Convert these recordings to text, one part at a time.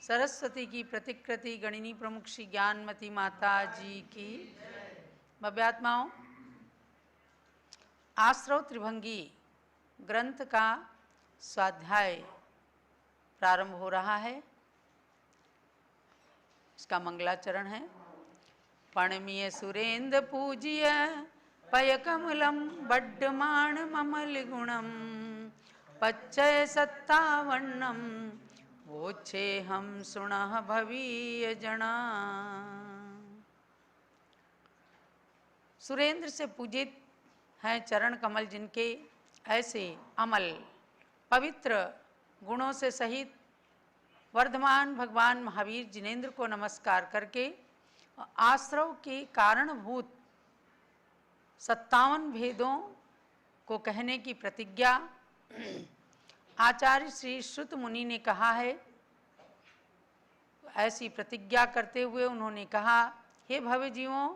सरस्वती की प्रतिकृति गणिनी प्रमुख श्री ज्ञानमती माता जी की। भव्यात्माओं, आश्रव त्रिभंगी ग्रंथ का स्वाध्याय प्रारंभ हो रहा है। इसका मंगलाचरण है। पणमीय सुरेंद्र पूज्य पय कमलम बड्डमाण ममल गुणम पच्चय सत्तावन्नम वोच्छे हम सुणः भवीय जना। सुरेंद्र से पूजित हैं चरण कमल जिनके, ऐसे अमल पवित्र गुणों से सहित वर्धमान भगवान महावीर जिनेन्द्र को नमस्कार करके आश्रव के कारणभूत 57 भेदों को कहने की प्रतिज्ञा आचार्य श्री श्रुत मुनि ने कहा है। ऐसी प्रतिज्ञा करते हुए उन्होंने कहा, हे भव्य जीवों,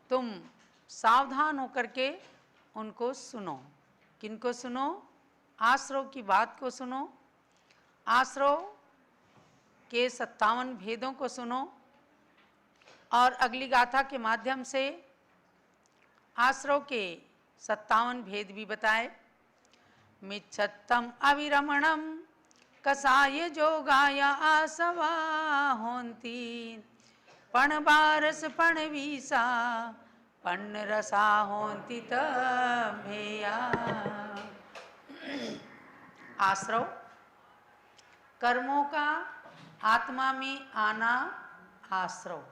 तुम सावधान होकर के उनको सुनो। किनको सुनो? आश्रव की बात को सुनो, आश्रव के 57 भेदों को सुनो और अगली गाथा के माध्यम से आश्रव के 57 भेद भी बताए। मिच्छत्तम अविरमणम कसाय जोगाय आसवा होंती पण बारस पण वीसा पण रसा होंती तभेया। आश्रव कर्मों का आत्मा में आना आश्रव,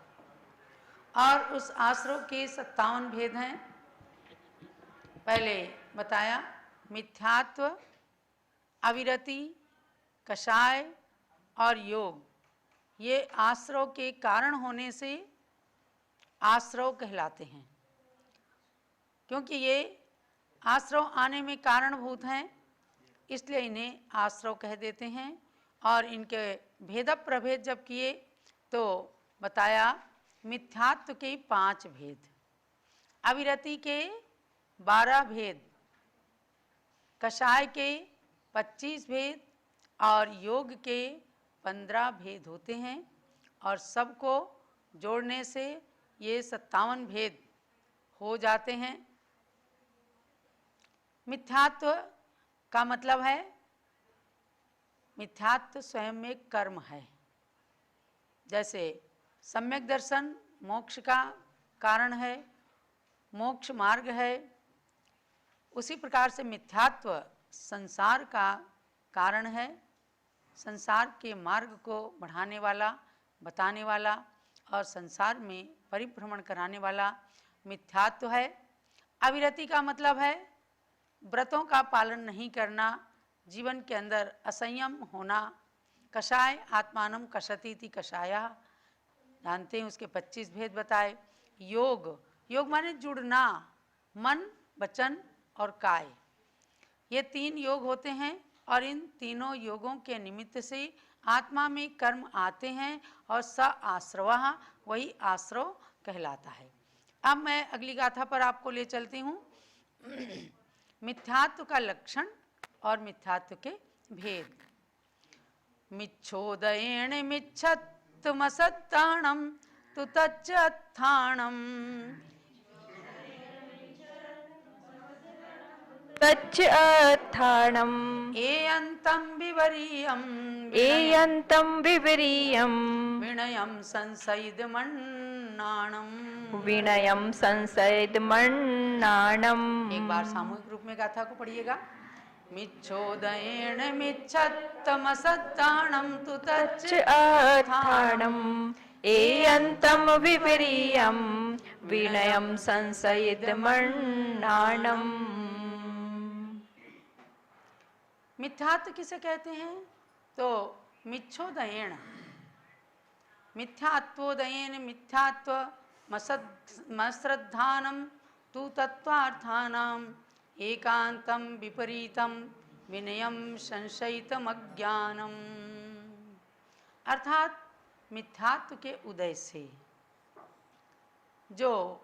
और उस आश्रव के 57 भेद हैं। पहले बताया मिथ्यात्व, अविरति, कषाय और योग, ये आश्रव के कारण होने से आश्रव कहलाते हैं। क्योंकि ये आश्रव आने में कारणभूत हैं, इसलिए इन्हें आश्रव कह देते हैं। और इनके भेद प्रभेद जब किए तो बताया मिथ्यात्व के 5 भेद, अविरति के 12 भेद, कषाय के 25 भेद और योग के 15 भेद होते हैं। और सबको जोड़ने से ये 57 भेद हो जाते हैं। मिथ्यात्व का मतलब है, मिथ्यात्व स्वयं में कर्म है। जैसे सम्यक दर्शन मोक्ष का कारण है, मोक्ष मार्ग है, उसी प्रकार से मिथ्यात्व संसार का कारण है, संसार के मार्ग को बढ़ाने वाला, बताने वाला और संसार में परिभ्रमण कराने वाला मिथ्यात्व है। अविरति का मतलब है व्रतों का पालन नहीं करना, जीवन के अंदर असंयम होना। कषाय आत्मानम कषतीति कषाया, जानते हैं, उसके 25 भेद बताए। योग, योग माने जुड़ना, मन, वचन और काय, ये 3 योग होते हैं। और इन तीनों योगों के निमित्त से आत्मा में कर्म आते हैं और स आश्रवः, वही आश्रव कहलाता है। अब मैं अगली गाथा पर आपको ले चलती हूँ। मिथ्यात्व का लक्षण और मिथ्यात्व के भेद। मिच्छोदयेन मिच्छत्तमसत्ताणं तु तच्च अत्थाणं तच्च अत्थाणम् एयन्तं विवरीयं एयन्तं विवरीयं विनयं संसयिदमन्नाणम्। विनयं संसयिदमन्नाणम्। एक बार सामूहिक रूप में गाथा को पढ़िएगा। मिच्छोदयेन मिच्छत्तमसत्ताणं तु तच्च अत्थाणम् एयन्तं विवरीयं विनयं संसयिदमन्नाणम्। मिथ्यात्व किसे कहते हैं? तो मिच्छोदयेन, मिथ्यात्वोदयेन, मिथ्यात्व मश्रद्धानं तु तत्वार्थानाम् एकांतं विपरीतं विनयं संशयितमज्ञानम्। अर्थात मिथ्यात्व के उदय से जो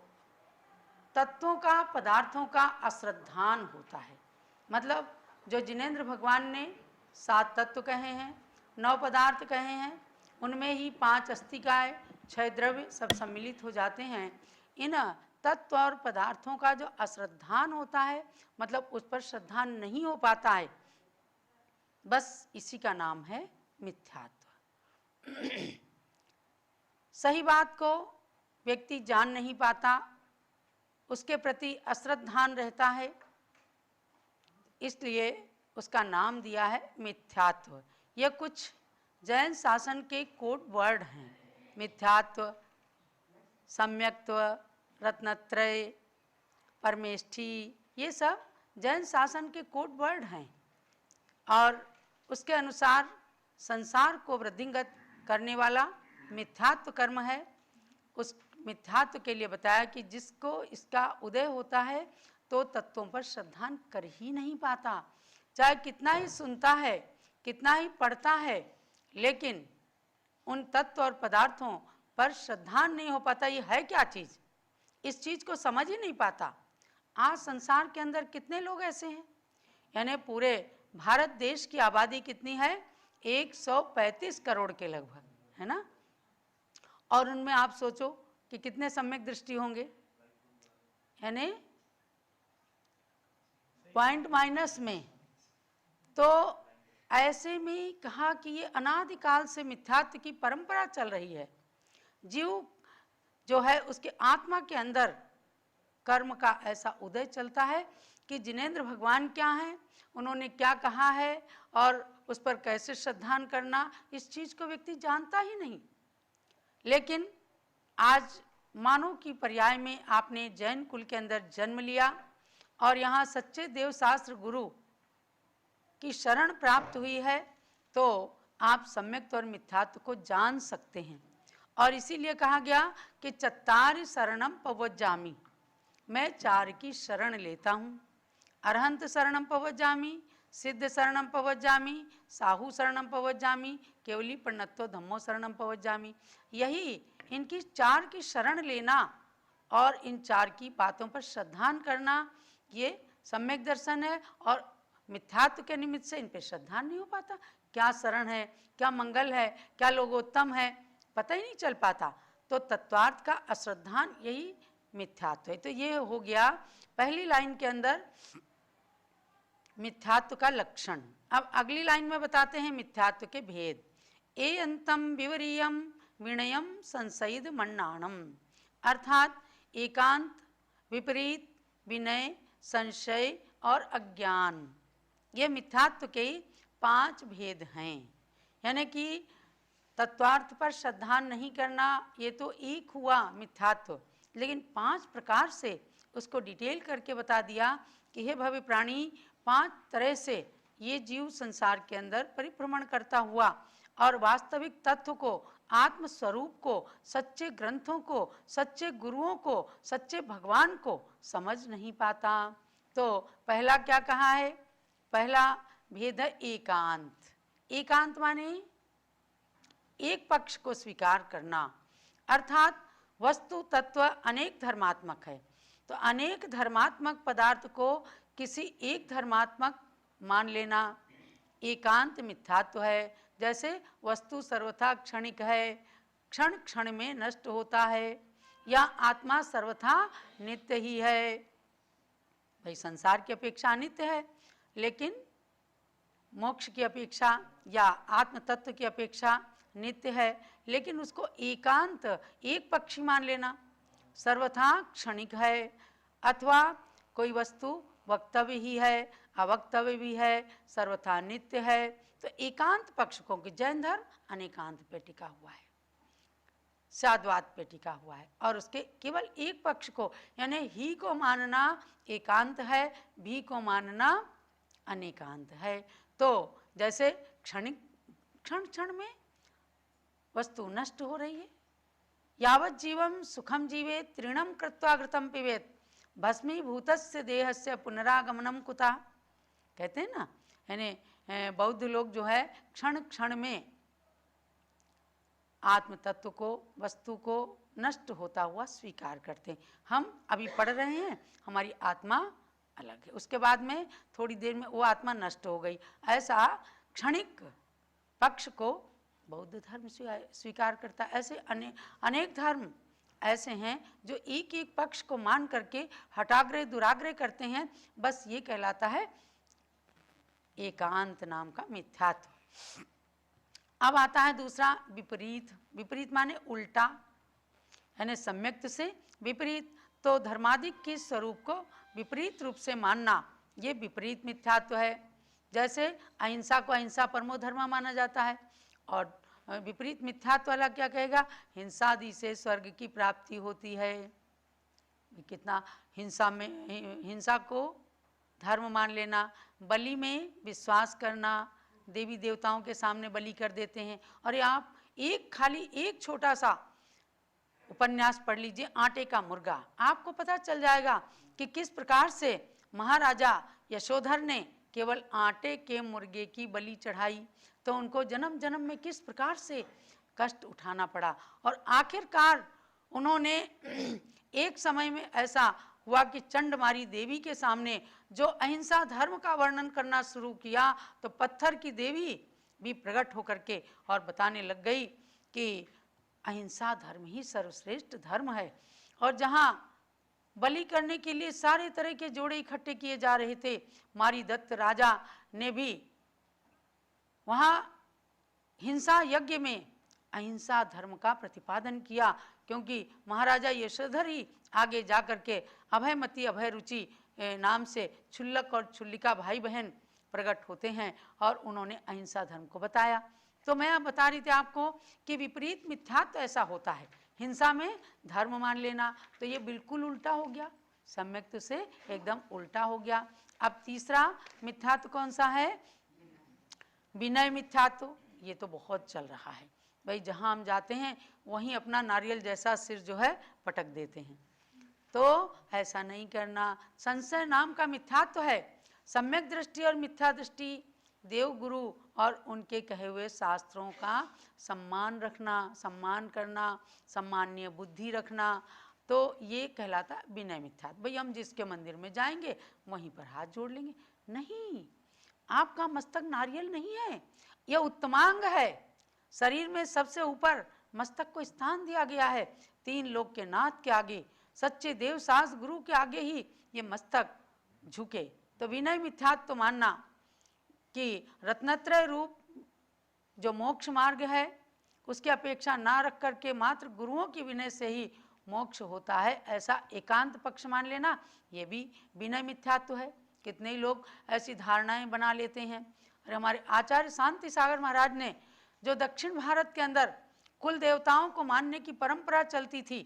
तत्वों का, पदार्थों का अश्रद्धान होता है, मतलब जो जिनेन्द्र भगवान ने 7 तत्व कहे हैं, 9 पदार्थ कहे हैं, उनमें ही 5 अस्थिकाएँ, 6 द्रव्य सब सम्मिलित हो जाते हैं। इन तत्व और पदार्थों का जो अश्रद्धान होता है, मतलब उस पर श्रद्धा नहीं हो पाता है, बस इसी का नाम है मिथ्यात्व। सही बात को व्यक्ति जान नहीं पाता, उसके प्रति अश्रद्धान रहता है, इसलिए उसका नाम दिया है मिथ्यात्व। यह कुछ जैन शासन के कोड वर्ड हैं। मिथ्यात्व, सम्यक्त्व, रत्नत्रय, परमेष्ठी, ये सब जैन शासन के कोड वर्ड हैं और उसके अनुसार संसार को वृद्धिंगत करने वाला मिथ्यात्व कर्म है। उस मिथ्यात्व के लिए बताया कि जिसको इसका उदय होता है तो तत्वों पर श्रद्धा कर ही नहीं पाता, चाहे कितना ही सुनता है, कितना ही पढ़ता है, लेकिन उन तत्व और पदार्थों पर श्रद्धा नहीं हो पाता। ये है क्या चीज़, इस चीज़ को समझ ही नहीं पाता। आज संसार के अंदर कितने लोग ऐसे हैं, यानी पूरे भारत देश की आबादी कितनी है, 135 करोड़ के लगभग, है ना। और उनमें आप सोचो कि कितने सम्यक दृष्टि होंगे, यानी पॉइंट माइनस में। तो ऐसे में कहा कि ये अनादिकाल से मिथ्यात्व की परंपरा चल रही है। जीव जो है उसके आत्मा के अंदर कर्म का ऐसा उदय चलता है कि जिनेंद्र भगवान क्या हैं, उन्होंने क्या कहा है और उस पर कैसे श्रद्धान करना, इस चीज़ को व्यक्ति जानता ही नहीं। लेकिन आज मानो की पर्याय में आपने जैन कुल के अंदर जन्म लिया और यहाँ सच्चे देवशास्त्र गुरु की शरण प्राप्त हुई है, तो आप सम्यक और मिथ्यात्व को जान सकते हैं। और इसीलिए कहा गया कि चत्तारि शरणम पवज्जामि, मैं 4 की शरण लेता हूँ। अरहंत शरणम पवज्जामि, सिद्ध शरणम पवज्जामि, साहू शरणम पवज्जामि, केवली प्रणत्तो धम्मो शरणम पवज्जामि। यही इनकी 4 की शरण लेना और इन 4 की बातों पर श्रद्धान करना, ये सम्यक दर्शन है। और मिथ्यात्व के निमित्त से इन पर श्रद्धा नहीं हो पाता। क्या शरण है, क्या मंगल है, क्या लोगोत्तम है, पता ही नहीं चल पाता। तो तत्वार्थ का अश्रद्धान यही मिथ्यात्व है। तो ये हो गया पहली लाइन के अंदर मिथ्यात्व का लक्षण। अब अगली लाइन में बताते हैं मिथ्यात्व के भेद। ए अंतम विवरीयम विनयम संशयिद मन्नाणम, अर्थात एकांत, विपरीत, विनय, संशय और अज्ञान, ये मिथ्यात्व के 5 भेद हैं। यानी कि तत्वार्थ पर श्रद्धा नहीं करना, ये तो एक हुआ मिथ्यात्व, लेकिन 5 प्रकार से उसको डिटेल करके बता दिया कि हे भव्य प्राणी, 5 तरह से ये जीव संसार के अंदर परिभ्रमण करता हुआ और वास्तविक तत्व को, आत्म स्वरूप को, सच्चे ग्रंथों को, सच्चे गुरुओं को, सच्चे भगवान को समझ नहीं पाता। तो पहला क्या कहा है, पहला भेद है एकांत। एकांत माने एक पक्ष को स्वीकार करना, अर्थात वस्तु तत्व अनेक धर्मात्मक है, तो अनेक धर्मात्मक पदार्थ को किसी एक धर्मात्मक मान लेना एकांत मिथ्यात्व है। जैसे वस्तु सर्वथा क्षणिक है, क्षण क्षण में नष्ट होता है, या आत्मा सर्वथा नित्य ही है। भाई संसार की अपेक्षा नित्य है, लेकिन मोक्ष की अपेक्षा या आत्म तत्व की अपेक्षा नित्य है, लेकिन उसको एकांत एक पक्षी मान लेना, सर्वथा क्षणिक है, अथवा कोई वस्तु वक्तव्य ही है, अवक्तव्य भी है, सर्वथा नित्य है। तो एकांत पक्ष को कि जैन धर्म अनेकांत पे टिका हुआ है, साद्वाद पे टिका हुआ है, और उसके केवल एक पक्ष को यानी ही को मानना एकांत है, भी को मानना अनेकांत है। तो जैसे क्षणिक, क्षण क्षण में वस्तु नष्ट हो रही है। यावत् जीवम सुखम जीवेत तृणम कृत्वा घृतम पिबेत भस्मीभूतस्य देहस्य पुनरागमनम कुतः, कहते हैं ना। यानी बौद्ध लोग जो है क्षण क्षण में आत्म तत्व को, वस्तु को नष्ट होता हुआ स्वीकार करते हैं। हम अभी पढ़ रहे हैं, हमारी आत्मा अलग है, उसके बाद में थोड़ी देर में वो आत्मा नष्ट हो गई। ऐसा क्षणिक पक्ष को बौद्ध धर्म स्वीकार करता है। ऐसे अनेक धर्म ऐसे हैं जो एक एक पक्ष को मान करके हठाग्रह दुराग्रह करते हैं। बस ये कहलाता है एकांत नाम का मिथ्यात्व। अब आता है दूसरा विपरीत। विपरीत माने उल्टा, यानी सम्यक्त से विपरीत। तो धर्मादिक के स्वरूप को विपरीत रूप से मानना, ये विपरीत मिथ्यात्व है। जैसे अहिंसा को अहिंसा परमो धर्म माना जाता है, और विपरीत मिथ्यात्व वाला क्या कहेगा, हिंसा आदि से स्वर्ग की प्राप्ति होती है। कितना हिंसा को धर्म मान लेना, बलि में विश्वास करना, देवी देवताओं के सामने बलि कर देते हैं। और ये आप खाली एक छोटा सा उपन्यास पढ़ लीजिए, आटे का मुर्गा, आपको पता चल जाएगा कि किस प्रकार से महाराजा यशोधर ने केवल आटे के मुर्गे की बलि चढ़ाई, तो उनको जन्म जन्म में किस प्रकार से कष्ट उठाना पड़ा। और आखिरकार उन्होंने एक समय में ऐसा हुआ कि चंडमारी देवी के सामने जो अहिंसा धर्म का वर्णन करना शुरू किया, तो पत्थर की देवी भी प्रकट होकर के और बताने लग गई कि अहिंसा धर्म ही सर्वश्रेष्ठ धर्म है। और जहाँ बलि करने के लिए सारे तरह के जोड़े इकट्ठे किए जा रहे थे, मारी दत्त राजा ने भी वहाँ हिंसा यज्ञ में अहिंसा धर्म का प्रतिपादन किया, क्योंकि महाराजा यशोधर ही आगे जा कर के अभयमती अभय रुचि नाम से क्षुल्लक और क्षुल्लिका भाई बहन प्रकट होते हैं, और उन्होंने अहिंसा धर्म को बताया। तो मैं बता रही थी आपको कि विपरीत मिथ्यात्व ऐसा होता है, हिंसा में धर्म मान लेना, तो ये बिल्कुल उल्टा हो गया, सम्यक्त से एकदम उल्टा हो गया। अब तीसरा मिथ्यात्व कौन सा है, विनय मिथ्यात्व। ये तो बहुत चल रहा है भाई, जहाँ हम जाते हैं वहीं अपना नारियल जैसा सिर जो है पटक देते हैं, तो ऐसा नहीं करना। संशय नाम का मिथ्यात्व है। सम्यक दृष्टि और मिथ्या दृष्टि, देव गुरु और उनके कहे हुए शास्त्रों का सम्मान रखना, सम्मान करना, सम्मानीय बुद्धि रखना, तो ये कहलाता विनय मिथ्यात्व। भाई हम जिसके मंदिर में जाएंगे वहीं पर हाथ जोड़ लेंगे, नहीं, आपका मस्तक नारियल नहीं है, यह उत्तमांग है। शरीर में सबसे ऊपर मस्तक को स्थान दिया गया है, 3 लोक के नाथ के आगे, सच्चे देव सास गुरु के आगे ही ये मस्तक झुके। तो विनय मिथ्यात्व मानना कि रत्नत्रय रूप जो मोक्ष मार्ग है उसकी अपेक्षा ना रख करके मात्र गुरुओं की विनय से ही मोक्ष होता है, ऐसा एकांत पक्ष मान लेना, ये भी विनय मिथ्यात्व है। कितने ही लोग ऐसी धारणाएं बना लेते हैं। और हमारे आचार्य शांति सागर महाराज ने जो दक्षिण भारत के अंदर कुल देवताओं को मानने की परंपरा चलती थी,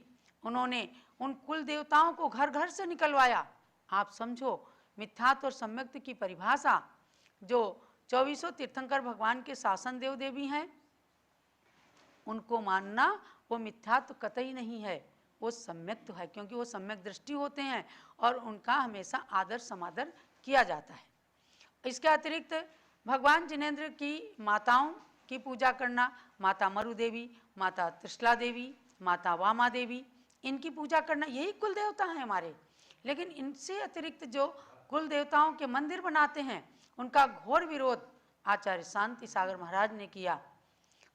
उन्होंने उन कुल देवताओं को घर घर से निकलवाया। आप समझो, मिथ्यात्व और सम्यक्त की परिभाषा, जो 24 तीर्थंकर भगवान के शासन देव देवी हैं, उनको मानना वो मिथ्यात्व कतई नहीं है, वो सम्यक्त है, क्योंकि वो सम्यक दृष्टि होते हैं और उनका हमेशा आदर समादर किया जाता है। इसके अतिरिक्त भगवान जिनेंद्र की माताओं की पूजा करना, माता मरु देवी, माता त्रिशला देवी, माता वामा देवी, इनकी पूजा करना, यही कुल देवता हैं हमारे। लेकिन इनसे अतिरिक्त जो कुल देवताओं के मंदिर बनाते हैं, उनका घोर विरोध आचार्य शांति सागर महाराज ने किया।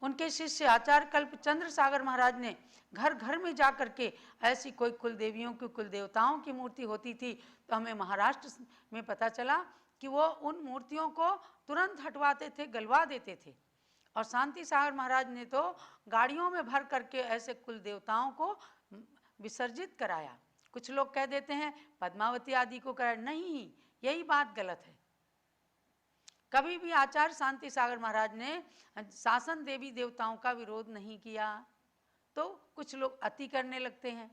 उनके शिष्य आचार्य कल्पचंद्र सागर महाराज ने घर घर में जा कर के ऐसी कोई कुल देवियों की, कुल देवताओं की मूर्ति होती थी, तो हमें महाराष्ट्र में पता चला कि वो उन मूर्तियों को तुरंत हटवाते थे, गलवा देते थे। और शांति सागर महाराज ने तो गाड़ियों में भर करके ऐसे कुल देवताओं को विसर्जित कराया। कुछ लोग कह देते हैं पद्मावती आदि को कराया, नहीं, यही बात गलत है। कभी भी आचार्य शांति सागर महाराज ने शासन देवी देवताओं का विरोध नहीं किया। तो कुछ लोग अति करने लगते हैं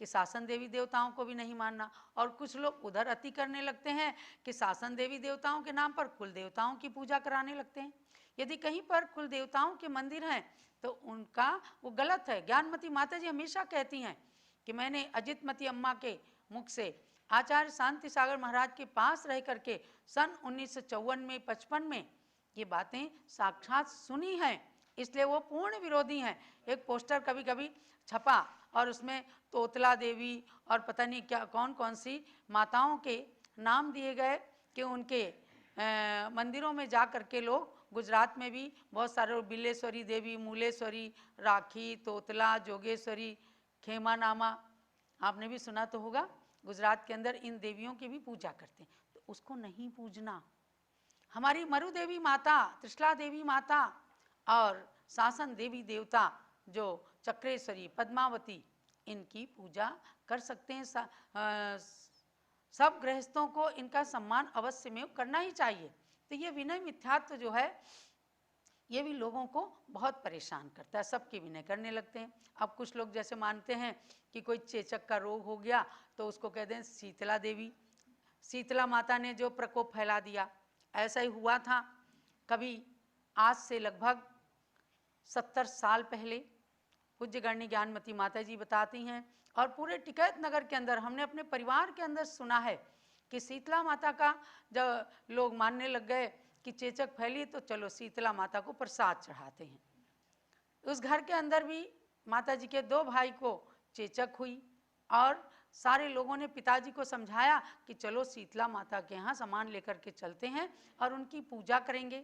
कि शासन देवी देवताओं को भी नहीं मानना, और कुछ लोग उधर अति करने लगते हैं कि शासन देवी देवताओं के नाम पर कुल देवताओं की पूजा कराने लगते हैं। यदि कहीं पर कुल देवताओं के मंदिर हैं तो उनका वो गलत है। ज्ञानमती माता जी हमेशा कहती हैं कि मैंने अजितमती अम्मा के मुख से आचार्य शांति सागर महाराज के पास रह करके सन 1954 में 55 में ये बातें साक्षात सुनी हैं, इसलिए वो पूर्ण विरोधी हैं। एक पोस्टर कभी कभी छपा और उसमें तोतला देवी और पता नहीं क्या कौन कौन सी माताओं के नाम दिए गए कि उनके मंदिरों में जा कर के लोग गुजरात में भी बहुत सारे बिल्लेश्वरी देवी, मूलेश्वरी, राखी, तोतला, जोगेश्वरी, खेमानामा, आपने भी सुना तो होगा। गुजरात के अंदर इन देवियों की भी पूजा करते हैं, तो उसको नहीं पूजना। हमारी मरु देवी माता, त्रिशला देवी माता और शासन देवी देवता जो चक्रेश्वरी, पद्मावती, इनकी पूजा कर सकते हैं। सब गृहस्थों को इनका सम्मान अवश्य में करना ही चाहिए। तो ये विनय मिथ्यात्व जो है ये भी लोगों को बहुत परेशान करता है, सबके विनय करने लगते हैं। अब कुछ लोग जैसे मानते हैं कि कोई चेचक का रोग हो गया तो उसको कह दें शीतला देवी, शीतला माता ने जो प्रकोप फैला दिया। ऐसा ही हुआ था कभी, आज से लगभग 70 साल पहले। पूज्य गण्य ज्ञानमती माता जी बताती हैं, और पूरे टिकैत नगर के अंदर हमने अपने परिवार के अंदर सुना है कि शीतला माता का जब लोग मानने लग गए कि चेचक फैली तो चलो शीतला माता को प्रसाद चढ़ाते हैं। उस घर के अंदर भी माता जी के 2 भाई को चेचक हुई और सारे लोगों ने पिताजी को समझाया कि चलो शीतला माता के यहाँ सामान लेकर के चलते हैं और उनकी पूजा करेंगे।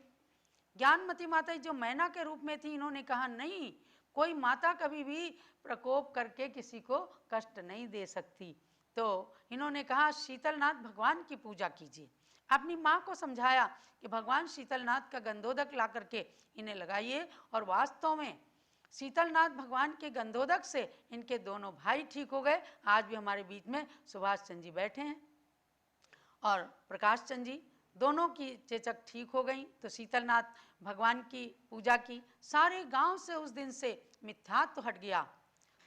ज्ञानमती माता जो मैना के रूप में थी, इन्होंने कहा नहीं, कोई माता कभी भी प्रकोप करके किसी को कष्ट नहीं दे सकती। तो इन्होंने कहा शीतलनाथ भगवान की पूजा कीजिए। अपनी माँ को समझाया कि भगवान शीतलनाथ का गंधोदक ला करके इन्हें लगाइए, और वास्तव में शीतलनाथ भगवान के गंधोदक से इनके दोनों भाई ठीक हो गए। आज भी हमारे बीच में सुभाष चंद्र जी बैठे हैं और प्रकाश चंद्र जी, दोनों की चेचक ठीक हो गई। तो शीतलनाथ भगवान की पूजा की, सारे गांव से उस दिन से मिथ्यात्व हट गया,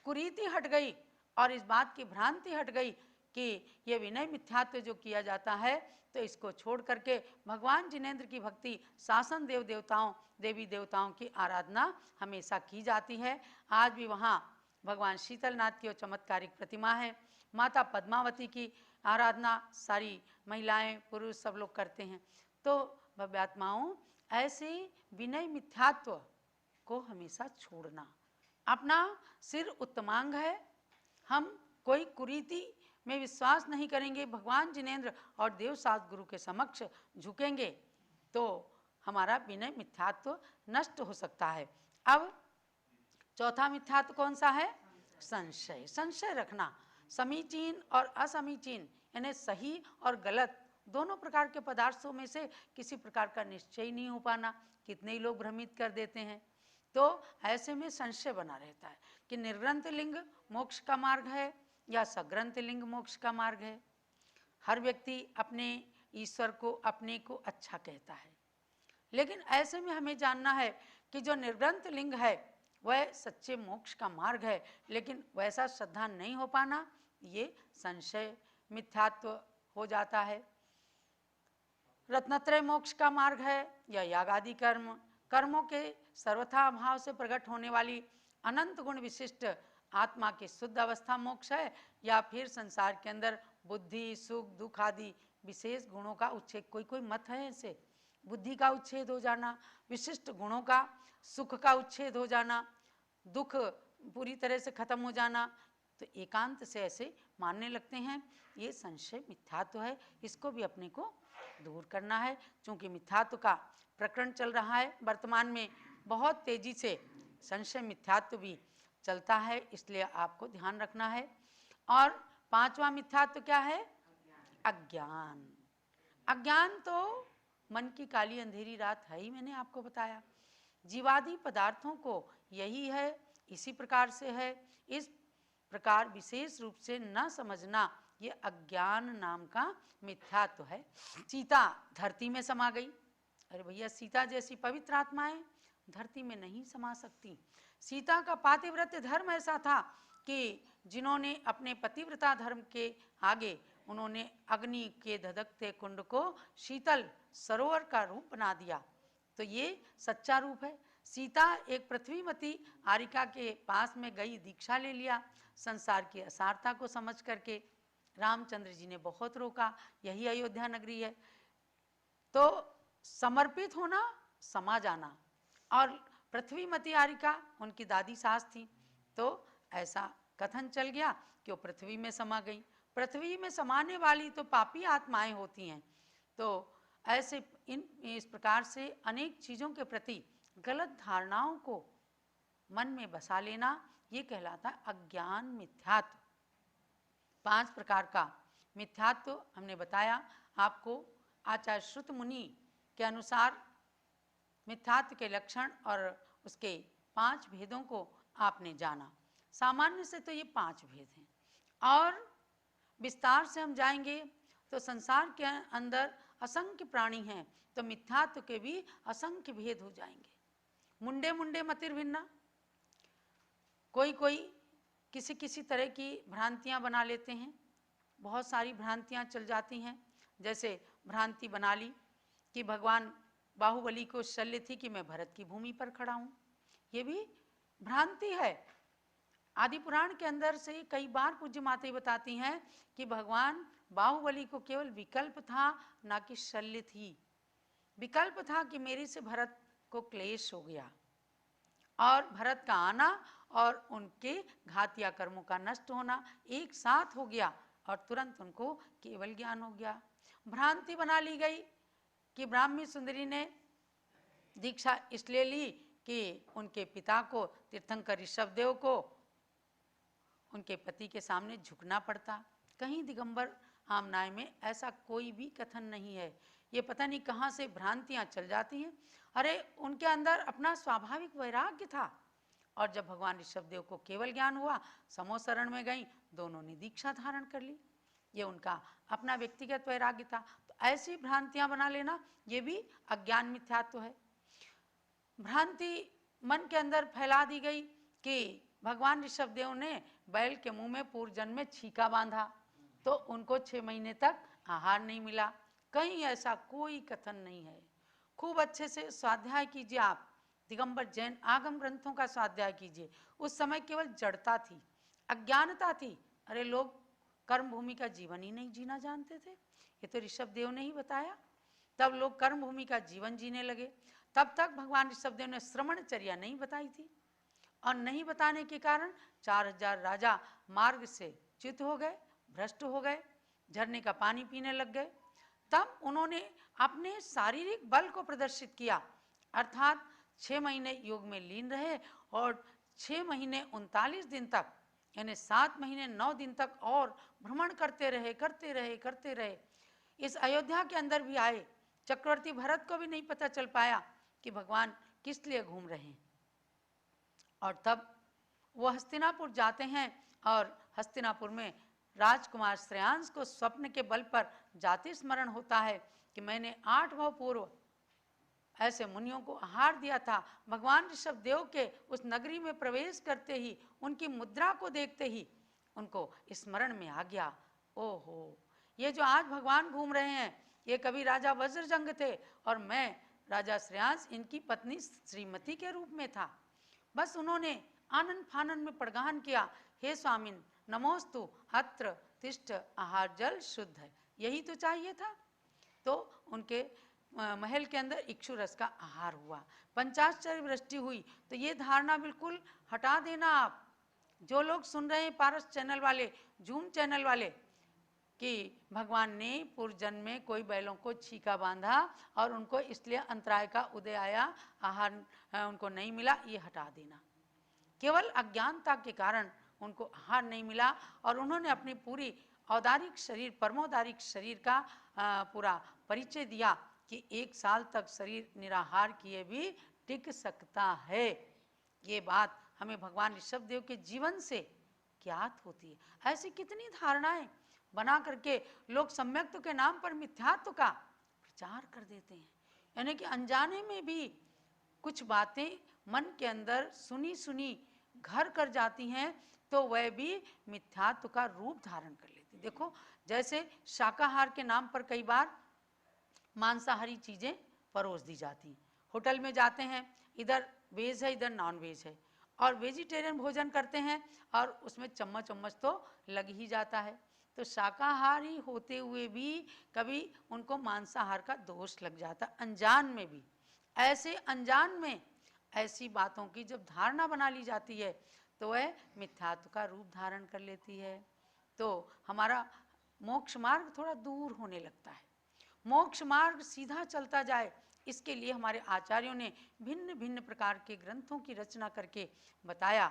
कुरीति हट गई और इस बात की भ्रांति हट गई कि ये विनय मिथ्यात्व जो किया जाता है तो इसको छोड़ करके भगवान जिनेंद्र की भक्ति, शासन देव देवताओं, देवी देवताओं की आराधना हमेशा की जाती है। आज भी वहाँ भगवान शीतलनाथ की चमत्कारिक प्रतिमा है। माता पद्मावती की आराधना सारी महिलाएं, पुरुष सब लोग करते हैं। तो भव्यात्माओं, ऐसे विनय मिथ्यात्व को हमेशा छोड़ना। अपना सिर उत्तमांग है, हम कोई कुरीति में विश्वास नहीं करेंगे, भगवान जिनेंद्र और देव शास्त्र गुरु के समक्ष झुकेंगे तो हमारा विनय मिथ्यात्व नष्ट हो सकता है। अब चौथा मिथ्यात्व कौन सा है? संशय। संशय रखना, समीचीन और असमीचीन यानी सही और गलत दोनों प्रकार के पदार्थों में से किसी प्रकार का निश्चय ही नहीं हो पाना। कितने ही लोग भ्रमित कर देते हैं। तो ऐसे में संशय बना रहता है कि निर्ग्रंथ लिंग मोक्ष का मार्ग है या सग्रंथ लिंग मोक्ष का मार्ग है। हर व्यक्ति अपने ईश्वर को, अपने को अच्छा कहता है, लेकिन ऐसे में हमें जानना है कि जो निर्ग्रंथ लिंग है वह सच्चे मोक्ष का मार्ग है, लेकिन वैसा श्रद्धा नहीं हो पाना ये संशय मिथ्यात्व हो जाता है। रत्नत्रय मोक्ष का मार्ग है या यागादि कर्म, कर्मों के सर्वथा अभाव से प्रकट होने वाली अनंत गुण विशिष्ट आत्मा की शुद्ध अवस्था मोक्ष है, या फिर संसार के अंदर बुद्धि, सुख, दुख आदि विशेष गुणों का उच्छेद। कोई कोई मत है ऐसे, बुद्धि का उच्छेद हो जाना, विशिष्ट गुणों का, सुख का उच्छेद हो जाना, दुख पूरी तरह से खत्म हो जाना, तो एकांत से ऐसे मानने लगते हैं। ये संशय मिथ्यात्व है, इसको भी अपने को दूर करना है। क्योंकि मिथ्यात्व का प्रकरण चल रहा है वर्तमान में, बहुत तेजी से संशय मिथ्यात्व भी चलता है, इसलिए आपको ध्यान रखना है। और पांचवा मिथ्यात्व क्या है? अज्ञान। अज्ञान तो मन की काली अंधेरी रात है ही, मैंने आपको बताया। जीवादि पदार्थों को यही है, इसी प्रकार से है, इस प्रकार विशेष रूप से न समझना, ये अज्ञान नाम का मिथ्यात्व है। सीता धरती में समा गई। अरे भैया, सीता जैसी पवित्र आत्माएं धरती में नहीं समा सकती। सीता का पातिव्रत्य धर्म ऐसा था कि जिन्होंने अपने पतिव्रता धर्म के आगे उन्होंने अग्नि के धधकते कुंड को शीतल सरोवर का रूप बना दिया। तो ये सच्चा रूप है। सीता एक पृथ्वीमती आरिका के पास में गई, दीक्षा ले लिया, संसार की असारता को समझ करके। रामचंद्र जी ने बहुत रोका, यही अयोध्या नगरी है। तो समर्पित होना, समा जाना। और पृथ्वीमती आरिका उनकी दादी सास थी, तो ऐसा कथन चल गया कि वो पृथ्वी में समा गई। पृथ्वी में समाने वाली तो पापी आत्माएं होती हैं। तो ऐसे इस प्रकार से अनेक चीज़ों के प्रति गलत धारणाओं को मन में बसा लेना, ये कहलाता है अज्ञान मिथ्यात्व। 5 प्रकार का मिथ्यात्व हमने बताया आपको। आचार्य श्रुत मुनि के अनुसार मिथ्यात्व के लक्षण और उसके 5 भेदों को आपने जाना। सामान्य से तो ये 5 भेद हैं, और विस्तार से हम जाएंगे तो संसार के अंदर असंख्य प्राणी हैं, तो मिथ्यात्व के भी असंख्य भेद हो जाएंगे। मुंडे मुंडे मतिर्भिन्ना, कोई कोई किसी किसी तरह की भ्रांतियां बना लेते हैं, बहुत सारी भ्रांतियां चल जाती हैं। जैसे भ्रांति बना ली कि भगवान बाहुबली को शल्य थी कि मैं भरत की भूमि पर खड़ा हूं, ये भी भ्रांति है। आदि पुराण के अंदर से कई बार पूज्य माताएं बताती हैं कि भगवान बाहुबली को केवल विकल्प था, ना कि शल्य थी। विकल्प था कि मेरे से भरत को क्लेश हो गया, और भरत का आना और उनके घातिया कर्मों का नष्ट होना एक साथ हो गया, और तुरंत उनको केवल ज्ञान हो गया। भ्रांति बना ली गई कि ब्राह्मी सुंदरी ने दीक्षा इसलिए ली कि उनके पिता को, तीर्थंकर ऋषभदेव को, उनके पति के सामने झुकना पड़ता। कहीं दिगंबर आमनाय में ऐसा कोई भी कथन नहीं है। ये पता नहीं कहाँ से भ्रांतियां चल जाती हैं। अरे उनके अंदर अपना स्वाभाविक वैराग्य था, और जब भगवान ऋषभदेव को केवल ज्ञान हुआ, समो शरण में गई, दोनों ने दीक्षा धारण कर ली। ये उनका अपना व्यक्तिगत वैराग्य था। तो ऐसी भ्रांतियां बना लेना ये भी अज्ञान मिथ्यात्व है। भ्रांति मन के अंदर फैला दी गई कि भगवान ऋषभदेव ने बैल के मुंह में पूर्व जन्म में छीका बांधा, तो उनको 6 महीने तक आहार नहीं मिला। कहीं ऐसा कोई कथन नहीं है। खूब अच्छे से स्वाध्याय कीजिए आप, दिगंबर जैन आगम ग्रंथों का स्वाध्याय कीजिए। उस समय केवल जड़ता थी, अज्ञानता थी। अरे लोग कर्म भूमि का जीवन ही नहीं जीना जानते थे, ये तो ऋषभदेव ने ही बताया। तब लोग कर्म भूमि का जीवन जीने लगे। तब तक भगवान ऋषभदेव ने श्रमणचर्या नहीं बताई थी, और नहीं बताने के कारण 4000 राजा मार्ग से च्युत हो गए, भ्रष्ट हो गए, झरने का पानी पीने लग गए। तब उन्होंने अपने शारीरिक बल को प्रदर्शित किया, अर्थात 6 महीने योग में लीन रहे, और 6 महीने 39 दिन तक, यानी 7 महीने 9 दिन तक और भ्रमण करते रहे। इस अयोध्या के अंदर भी आए, चक्रवर्ती भरत को भी नहीं पता चल पाया कि भगवान किस लिए घूम रहे हैं। और तब वो हस्तिनापुर जाते हैं, और हस्तिनापुर में राजकुमार श्रेयांश को स्वप्न के बल पर जाति स्मरण होता है कि मैंने 8 भव पूर्व ऐसे मुनियों को आहार दिया था। भगवान ऋषभदेव के उस नगरी में प्रवेश करते ही, उनकी मुद्रा को देखते ही उनको स्मरण में आ गया, ओहो ये जो आज भगवान घूम रहे हैं, ये कभी राजा वज्रजंग थे, और मैं राजा श्रेयांश इनकी पत्नी श्रीमती के रूप में था। बस उन्होंने आनंद फानन में प्रगान किया, हे स्वामिन नमोस्तु अत्र तिष्ठ, आहार जल शुद्ध है, यही तो चाहिए था। तो उनके महल के अंदर इक्षु रस का आहार हुआ, पंचाश्चर्य वृष्टि हुई। तो ये धारणा बिल्कुल हटा देना आप, जो लोग सुन रहे हैं पारस चैनल वाले, जूम चैनल वाले, कि भगवान ने पूर्व जन्म में कोई बैलों को छीका बांधा और उनको इसलिए अंतराय का उदय आया, आहार उनको नहीं मिला, ये हटा देना। केवल अज्ञानता के कारण उनको आहार नहीं मिला, और उन्होंने अपनी पूरी औदारिक शरीर, परमोदारिक शरीर का पूरा परिचय दिया कि 1 साल तक शरीर निराहार किए भी टिक सकता है। ये बात हमें भगवान ऋषभदेव के जीवन से ज्ञात होती है। ऐसी कितनी धारणाएं बना करके लोग सम्यक्त्व के नाम पर मिथ्यात्व का प्रचार कर देते हैं, यानी कि अनजाने में भी कुछ बातें मन के अंदर सुनी सुनी घर कर जाती हैं, तो वह भी मिथ्यात्व का रूप धारण कर लेती। देखो जैसे शाकाहार के नाम पर कई बार मांसाहारी चीजें परोस दी जाती। होटल में जाते हैं, इधर वेज है इधर नॉन वेज है, और वेजिटेरियन भोजन करते हैं और उसमें चम्मच चम्मच तो लग ही जाता है। तो शाकाहारी होते हुए भी कभी उनको मांसाहार का दोष लग जाता, अनजान में भी। ऐसे अनजान में ऐसी बातों की जब धारणा बना ली जाती है तो वह मिथ्यात्व का रूप धारण कर लेती है। तो हमारा मोक्ष मार्ग थोड़ा दूर होने लगता है। मोक्ष मार्ग सीधा चलता जाए, इसके लिए हमारे आचार्यों ने भिन्न भिन्न प्रकार के ग्रंथों की रचना करके बताया।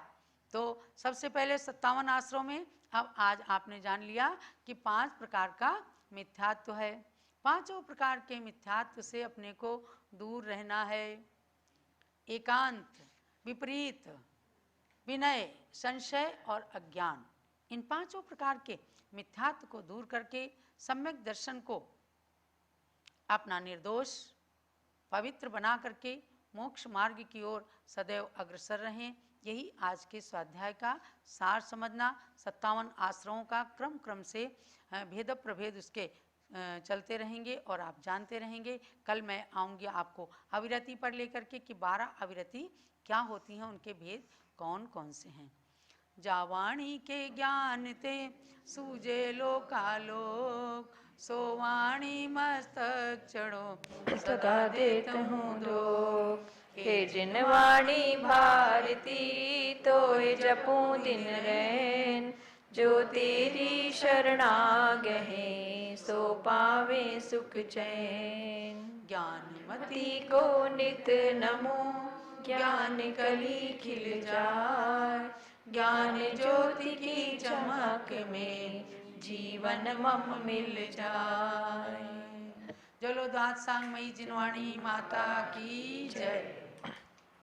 तो सबसे पहले 57 आश्रमों में अब आज आपने जान लिया कि 5 प्रकार का मिथ्यात्व है। पांचों प्रकार के मिथ्यात्व से अपने को दूर रहना है। एकांत, विपरीत, विनय, संशय और अज्ञान, इन पांचों प्रकार के मिथ्यात्व को दूर करके सम्यक दर्शन को अपना निर्दोष पवित्र बना करके मोक्ष मार्ग की ओर सदैव अग्रसर रहें। यही आज के स्वाध्याय का सार समझना। 57 आश्रमों का क्रम क्रम से भेद प्रभेद उसके चलते रहेंगे और आप जानते रहेंगे। कल मैं आऊँगी आपको अविरति पर लेकर के कि 12 अविरति क्या होती हैं, उनके भेद कौन कौन से हैं। जावाणी के ज्ञान ते सूझे लोकालोक, सोवाणी मस्तक चढ़ो सदा देत हूँ दोख। हे जिन वाणी भारती तोय जपूं दिन रैन, जो तेरी शरणा गहे सो पावे सुख चैन। ज्ञानमती को नित नमो ज्ञान कली खिल जाए, ज्ञान ज्योति की चमक में जीवन मम मिल जाए। जलो दात सांग मई जिनवाणी माता की जय।